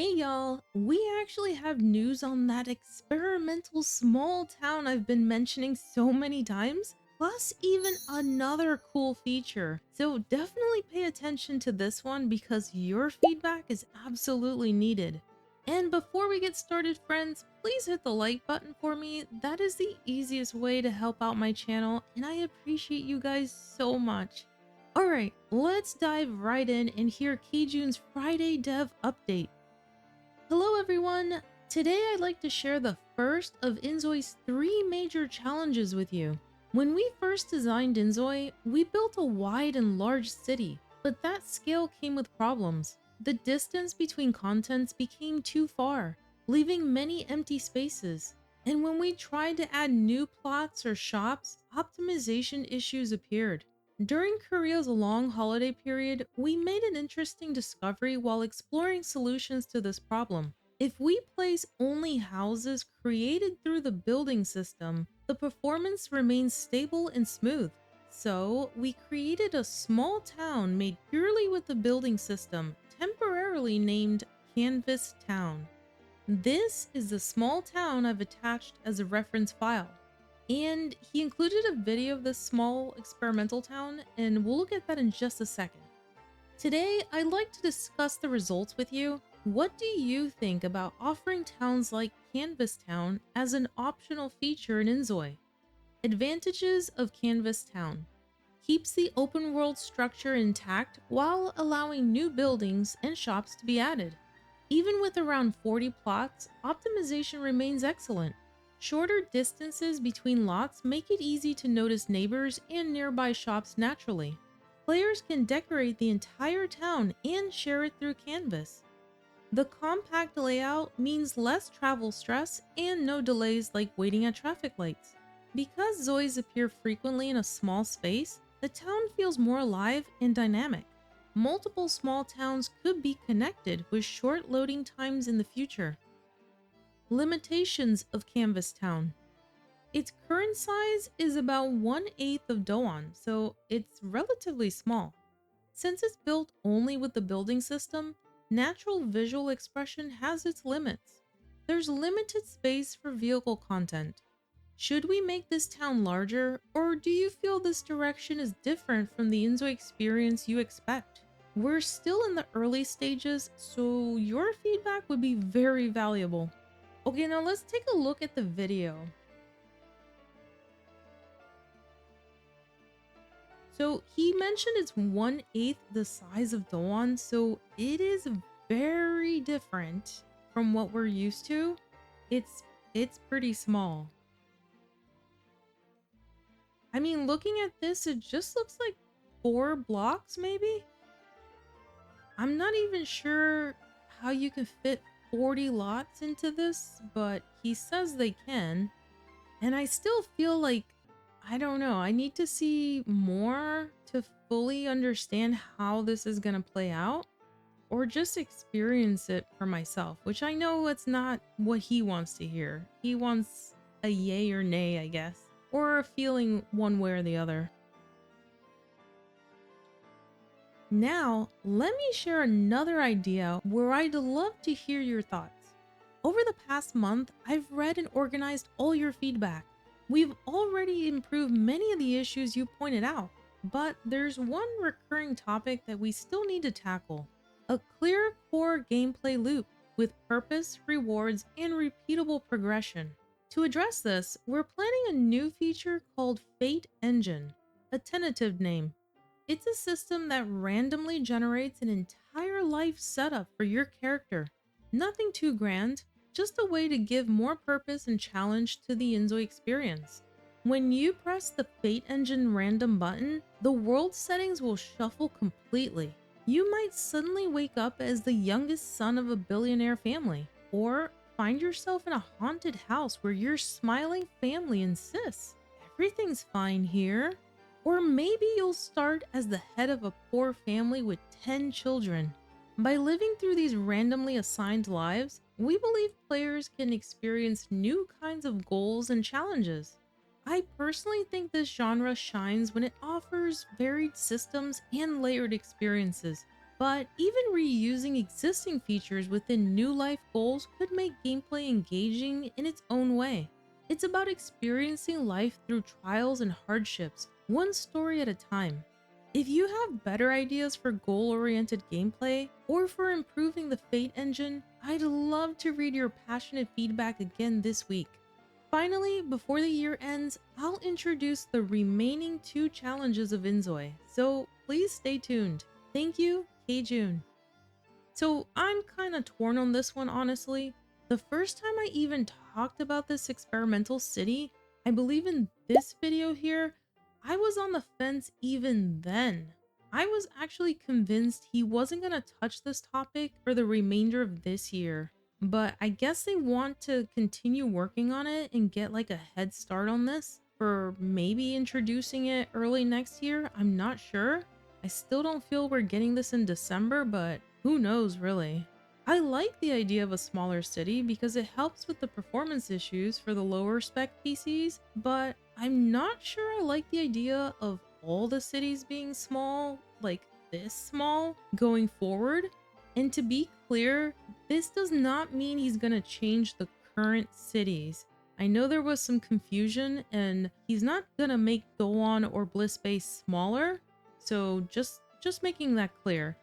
Hey y'all, we actually have news on that experimental small town I've been mentioning so many times, plus even another cool feature. So definitely pay attention to this one because your feedback is absolutely needed. And before we get started, friends, please hit the like button for me. That is the easiest way to help out my channel, and I appreciate you guys so much. Alright, let's dive right in and hear Kjun's Friday Dev Update. Hello everyone! Today I'd like to share the first of inZOI's 3 major challenges with you. When we first designed inZOI, we built a wide and large city, but that scale came with problems. The distance between contents became too far, leaving many empty spaces. And when we tried to add new plots or shops, optimization issues appeared. During Korea's long holiday period, we made an interesting discovery while exploring solutions to this problem. If we place only houses created through the building system, the performance remains stable and smooth. So, we created a small town made purely with the building system, temporarily named Canvas Town. This is the small town I've attached as a reference file. And he included a video of this small experimental town, and we'll look at that in just a second. Today, I'd like to discuss the results with you. What do you think about offering towns like Canvas Town as an optional feature in inZOI? Advantages of Canvas Town: keeps the open world structure intact while allowing new buildings and shops to be added. Even with around 40 plots, optimization remains excellent. Shorter distances between lots make it easy to notice neighbors and nearby shops naturally. Players can decorate the entire town and share it through Canvas. The compact layout means less travel stress and no delays like waiting at traffic lights. Because Zois appear frequently in a small space, the town feels more alive and dynamic. Multiple small towns could be connected with short loading times in the future. Limitations of Canvas Town: its current size is about 1/8 of Doan, so it's relatively small. Since it's built only with the building system, natural visual expression has its limits. There's limited space for vehicle content. Should we make this town larger, or do you feel this direction is different from the inZOI experience you expect? We're still in the early stages, so your feedback would be very valuable. Okay, now let's take a look at the video. So he mentioned it's 1/8 the size of Doan, so it is very different from what we're used to. It's pretty small. I mean, looking at this, it just looks like 4 blocks maybe? I'm not even sure how you can fit 40 lots into this, but he says they can. And I still feel like, I don't know, I need to see more to fully understand how this is going to play out, or just experience it for myself, which I know it's not what he wants to hear. He wants a yay or nay, I guess, or a feeling one way or the other. Now, let me share another idea where I'd love to hear your thoughts. Over the past month, I've read and organized all your feedback. We've already improved many of the issues you pointed out, but there's one recurring topic that we still need to tackle: a clear core gameplay loop with purpose, rewards, and repeatable progression. To address this, we're planning a new feature called Fate Engine, a tentative name. It's a system that randomly generates an entire life setup for your character. Nothing too grand, just a way to give more purpose and challenge to the inZOI experience. When you press the Fate Engine random button, the world settings will shuffle completely. You might suddenly wake up as the youngest son of a billionaire family, or find yourself in a haunted house where your smiling family insists, "Everything's fine here." Or maybe you'll start as the head of a poor family with 10 children. By living through these randomly assigned lives, we believe players can experience new kinds of goals and challenges. I personally think this genre shines when it offers varied systems and layered experiences. But even reusing existing features within new life goals could make gameplay engaging in its own way. It's about experiencing life through trials and hardships, one story at a time. If you have better ideas for goal-oriented gameplay or for improving the Fate engine, I'd love to read your passionate feedback again this week. Finally, before the year ends, I'll introduce the remaining 2 challenges of inZOI, so please stay tuned. Thank you, Kjun. So I'm kind of torn on this one, honestly. The first time I even talked about this experimental city, I believe in this video here, I was on the fence even then. I was actually convinced he wasn't going to touch this topic for the remainder of this year. But I guess they want to continue working on it and get like a head start on this for maybe introducing it early next year. I'm not sure. I still don't feel we're getting this in December, but who knows really. I like the idea of a smaller city because it helps with the performance issues for the lower spec PCs, but I'm not sure I like the idea of all the cities being small, like this small, going forward. And to be clear, this does not mean he's gonna change the current cities. I know there was some confusion and he's not gonna make Doan or Bliss Bay smaller, so just making that clear.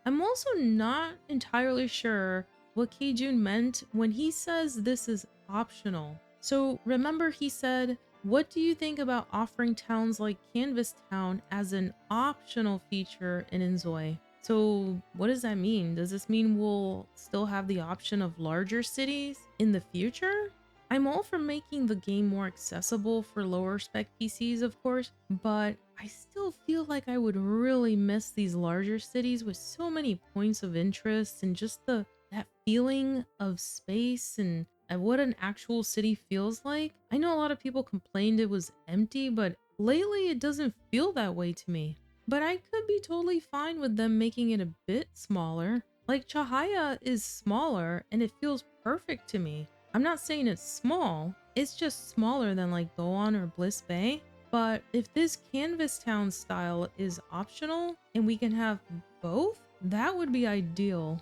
I'm also not entirely sure what Kjun meant when he says this is optional. So remember he said, what do you think about offering towns like Canvas Town as an optional feature in inZOI? So what does that mean? Does this mean we'll still have the option of larger cities in the future? I'm all for making the game more accessible for lower spec PCs, of course, but I still feel like I would really miss these larger cities with so many points of interest and just that feeling of space and what an actual city feels like. I know a lot of people complained it was empty, but lately it doesn't feel that way to me. But I could be totally fine with them making it a bit smaller. Like Chahaya is smaller and it feels perfect to me. I'm not saying it's small, it's just smaller than like Doan or Bliss Bay. But if this Canvas Town style is optional and we can have both, that would be ideal.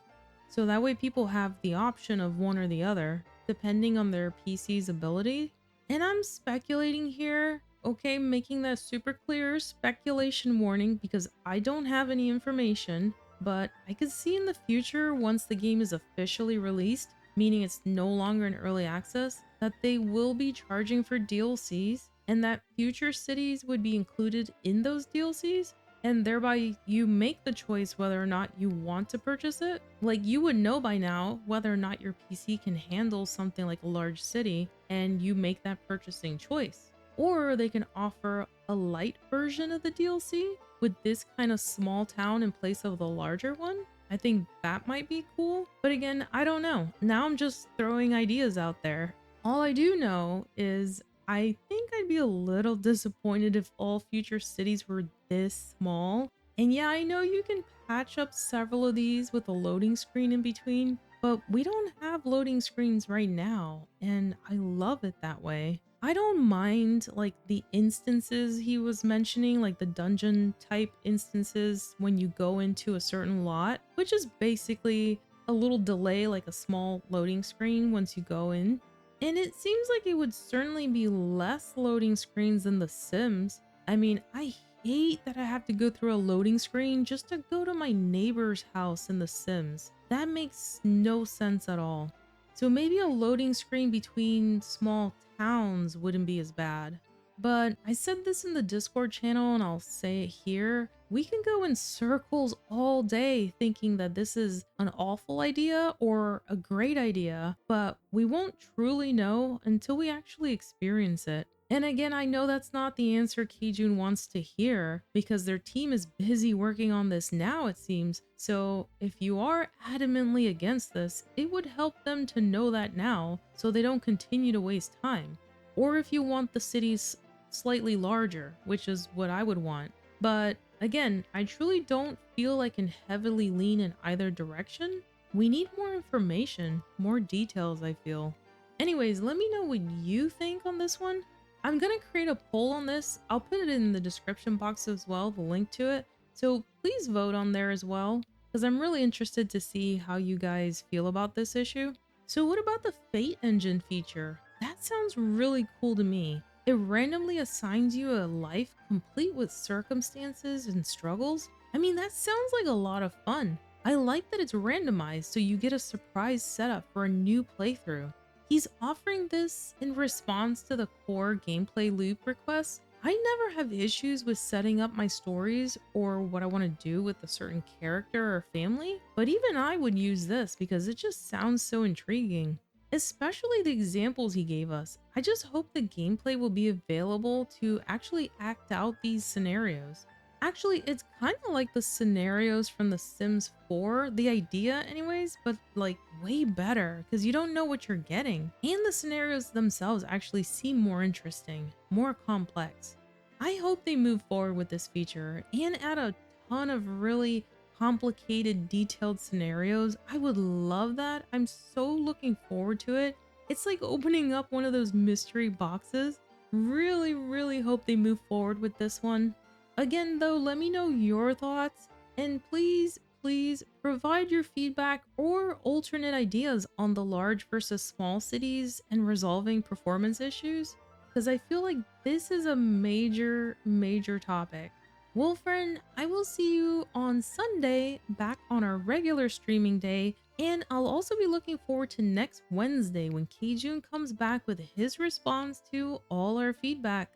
So that way people have the option of one or the other, depending on their PC's ability. And I'm speculating here, okay, making that super clear, speculation warning, because I don't have any information, but I could see in the future once the game is officially released, meaning it's no longer in early access, that they will be charging for DLCs and that future cities would be included in those DLCs, and thereby you make the choice whether or not you want to purchase it. Like you would know by now whether or not your PC can handle something like a large city and you make that purchasing choice. Or they can offer a light version of the DLC with this kind of small town in place of the larger one. I think that might be cool, but again, I don't know. Now I'm just throwing ideas out there. All I do know is I think I'd be a little disappointed if all future cities were this small. And yeah, I know you can patch up several of these with a loading screen in between, but we don't have loading screens right now, and I love it that way. I don't mind like the instances he was mentioning, like the dungeon type instances when you go into a certain lot, which is basically a little delay, like a small loading screen once you go in. And it seems like it would certainly be less loading screens than The Sims. I mean, I hate that I have to go through a loading screen just to go to my neighbor's house in The Sims. That makes no sense at all. So maybe a loading screen between small towns wouldn't be as bad. But I said this in the Discord channel and I'll say it here. We can go in circles all day thinking that this is an awful idea or a great idea, but we won't truly know until we actually experience it. And again, I know that's not the answer Kjun wants to hear because their team is busy working on this now, it seems. So if you are adamantly against this, it would help them to know that now so they don't continue to waste time. Or if you want the cities slightly larger, which is what I would want. But again, I truly don't feel like I can heavily lean in either direction. We need more information, more details, I feel. Anyways, let me know what you think on this one. I'm gonna create a poll on this. I'll put it in the description box as well, the link to it. So please vote on there as well. because I'm really interested to see how you guys feel about this issue. So, what about the Fate Engine feature? That sounds really cool to me. It randomly assigns you a life complete with circumstances and struggles. I mean, that sounds like a lot of fun. I like that it's randomized so you get a surprise setup for a new playthrough. He's offering this in response to the core gameplay loop requests. I never have issues with setting up my stories or what I want to do with a certain character or family, but even I would use this because it just sounds so intriguing. Especially the examples he gave us. I just hope the gameplay will be available to actually act out these scenarios. Actually, it's kind of like the scenarios from The Sims 4, the idea anyways, but like way better because you don't know what you're getting. And the scenarios themselves actually seem more interesting, more complex. I hope they move forward with this feature and add a ton of really complicated, detailed scenarios. I would love that. I'm so looking forward to it. It's like opening up one of those mystery boxes. Really, really hope they move forward with this one. Again, though, let me know your thoughts and please, please provide your feedback or alternate ideas on the large versus small cities and resolving performance issues because I feel like this is a major, major topic. Well, friend, I will see you on Sunday back on our regular streaming day, and I'll also be looking forward to next Wednesday when Kjun comes back with his response to all our feedback.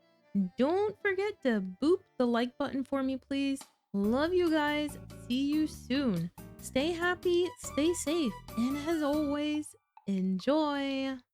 Don't forget to boop the like button for me, please. Love you guys. See you soon. Stay happy, stay safe, and as always, enjoy.